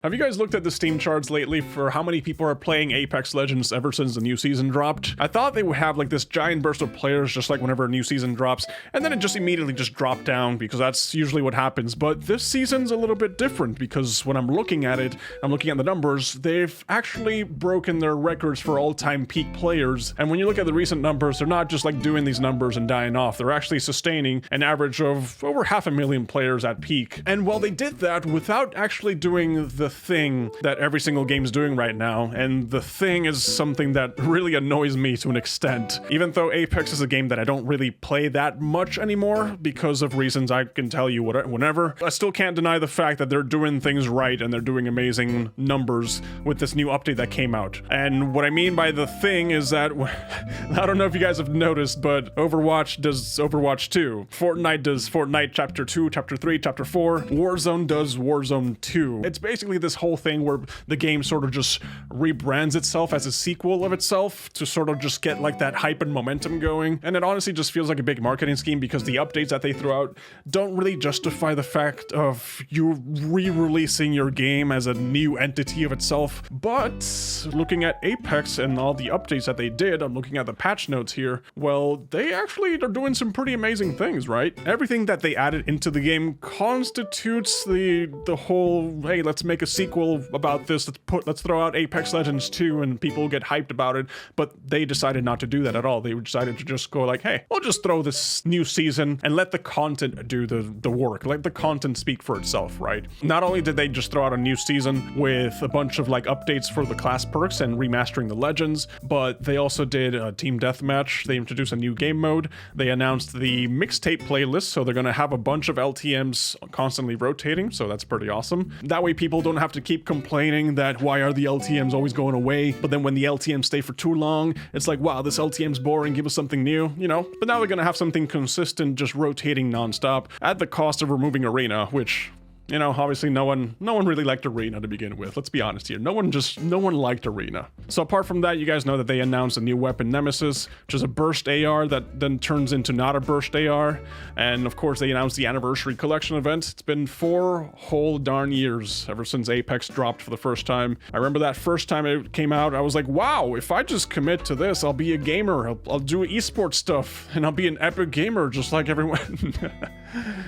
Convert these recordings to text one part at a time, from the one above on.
Have you guys looked at the Steam charts lately for how many people are playing Apex Legends ever since the new season dropped? I thought they would have like this giant burst of players just like whenever a new season drops, and then it just immediately just dropped down because that's usually what happens. But this season's a little bit different because when I'm looking at it, I'm looking at the numbers, they've actually broken their records for all-time peak players. And when you look at the recent numbers, they're not just like doing these numbers and dying off. They're actually sustaining an average of over 500,000 players at peak. And while they did that without actually doing the thing that every single game's doing right now, and the thing is something that really annoys me to an extent. Even though Apex is a game that I don't really play that much anymore because of reasons I can tell you whenever, I still can't deny the fact that they're doing things right and they're doing amazing numbers with this new update that came out. And what I mean by the thing is that, I don't know if you guys have noticed, but Overwatch does Overwatch 2. Fortnite does Fortnite Chapter 2, Chapter 3, Chapter 4. Warzone does Warzone 2. It's basically this whole thing where the game sort of just rebrands itself as a sequel of itself to sort of just get like that hype and momentum going. And it honestly just feels like a big marketing scheme because the updates that they throw out don't really justify the fact of you re-releasing your game as a new entity of itself. But looking at Apex and all the updates that they did, I'm looking at the patch notes here, well, they actually are doing some pretty amazing things, right? Everything that they added into the game constitutes the whole, hey, let's make a sequel about this, let's throw out Apex Legends 2 and people get hyped about it, but they decided not to do that at all. They decided to just go like, hey, we'll just throw this new season and let the content do the work, let the content speak for itself, right? Not only did they just throw out a new season with a bunch of like updates for the class perks and remastering the legends, but they also did a team deathmatch. They introduced a new game mode. They announced the mixtape playlist, so they're gonna have a bunch of LTMs constantly rotating, so that's pretty awesome. That way people don't have to keep complaining that why are the LTMs always going away, but then when the LTMs stay for too long, it's like, wow, this LTM's boring, give us something new, you know? But now they're gonna have something consistent, just rotating nonstop at the cost of removing Arena, which, you know, obviously no one really liked Arena to begin with. Let's be honest here. No one liked Arena. So apart from that, you guys know that they announced a new weapon, Nemesis, which is a burst AR that then turns into not a burst AR. And of course, they announced the Anniversary Collection event. It's been 4 whole darn years ever since Apex dropped for the first time. I remember that first time it came out, I was like, wow, if I just commit to this, I'll be a gamer. I'll do esports stuff, and I'll be an epic gamer just like everyone.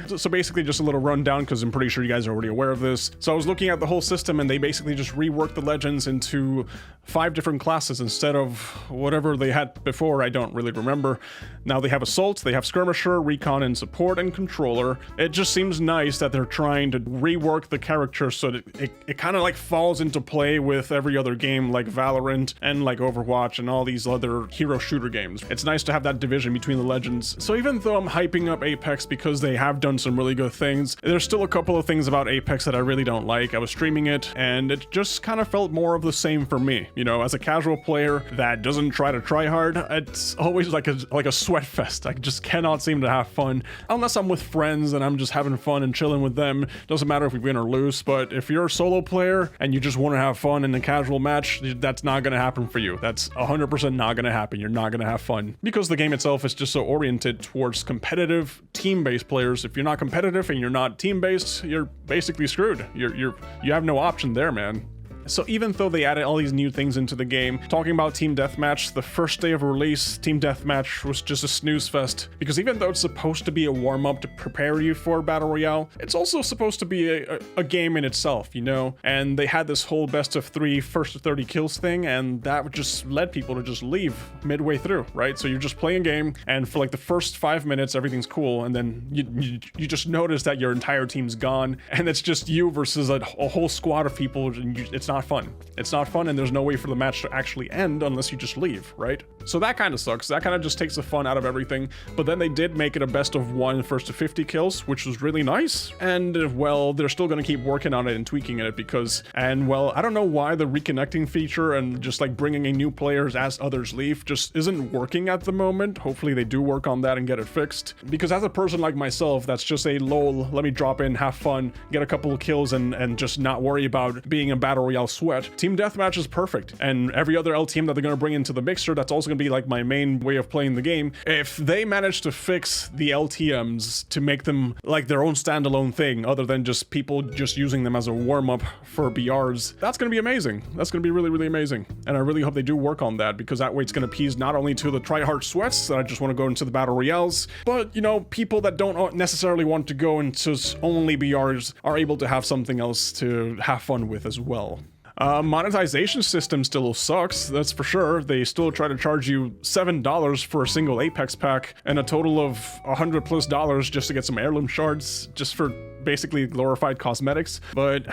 So basically just a little rundown, because I'm pretty sure you guys are already aware of this. So I was looking at the whole system, and they basically just reworked the Legends into 5 different classes instead of whatever they had before. I don't really remember. Now they have Assault, they have Skirmisher, Recon, and Support, and Controller. It just seems nice that they're trying to rework the characters so that it kind of like falls into play with every other game like Valorant and like Overwatch and all these other hero shooter games. It's nice to have that division between the Legends. So even though I'm hyping up Apex because they have done some really good things, there's still a couple of things about Apex that I really don't like. I was streaming it and it just kind of felt more of the same for me. You know, as a casual player that doesn't try to try hard, it's always like a sweat fest. I just cannot seem to have fun unless I'm with friends and I'm just having fun and chilling with them. Doesn't matter if we win or lose, but if you're a solo player and you just want to have fun in a casual match, that's not going to happen for you. That's 100% not going to happen. You're not going to have fun because the game itself is just so oriented towards competitive team-based players. If you're not competitive and you're not team-based, you're basically screwed. You have no option there, man. So even though they added all these new things into the game, talking about Team Deathmatch, the first day of release, Team Deathmatch was just a snooze fest. Because even though it's supposed to be a warm-up to prepare you for Battle Royale, it's also supposed to be a game in itself, you know? And they had this whole best of 3, first to 30 kills thing, and that just led people to just leave midway through, right? So you're just playing a game, and for like the first 5 minutes, everything's cool, and then you just notice that your entire team's gone, and it's just you versus a whole squad of people, and it's not fun. It's not fun, and there's no way for the match to actually end unless you just leave, right? So that kind of sucks. That kind of just takes the fun out of everything. But then they did make it a best of 1 first to 50 kills, which was really nice. And well, they're still going to keep working on it and tweaking it because, and well, I don't know why the reconnecting feature and just like bringing in new players as others leave just isn't working at the moment. Hopefully they do work on that and get it fixed. Because as a person like myself, that's just a lol, let me drop in, have fun, get a couple of kills and just not worry about being a battle royale sweat. Team Deathmatch is perfect. And every other LTM that they're going to bring into the mixer, that's also gonna be like my main way of playing the game. If they manage to fix the LTMs to make them like their own standalone thing, other than just people just using them as a warm-up for BRs, that's gonna be amazing. That's gonna be really, really amazing. And I really hope they do work on that, because that way it's gonna appease not only to the tryhard sweats that I just want to go into the battle royales, but, you know, people that don't necessarily want to go into only BRs are able to have something else to have fun with as well. Monetization system still sucks, that's for sure. They still try to charge you $7 for a single Apex pack and a total of $100+ just to get some heirloom shards, just for basically glorified cosmetics. But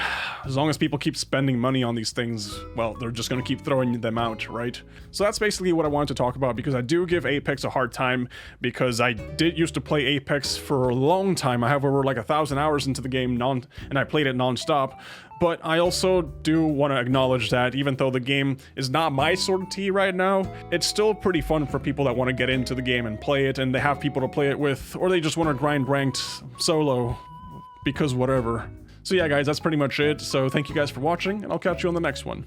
as long as people keep spending money on these things, well, they're just gonna keep throwing them out, right? So that's basically what I wanted to talk about, because I do give Apex a hard time, because I did used to play Apex for a long time. I have over like 1,000 hours into the game and I played it non-stop. But I also do want to acknowledge that even though the game is not my sort of tea right now, it's still pretty fun for people that want to get into the game and play it, and they have people to play it with, or they just want to grind ranked solo, because whatever. So yeah guys, that's pretty much it. So thank you guys for watching, and I'll catch you on the next one.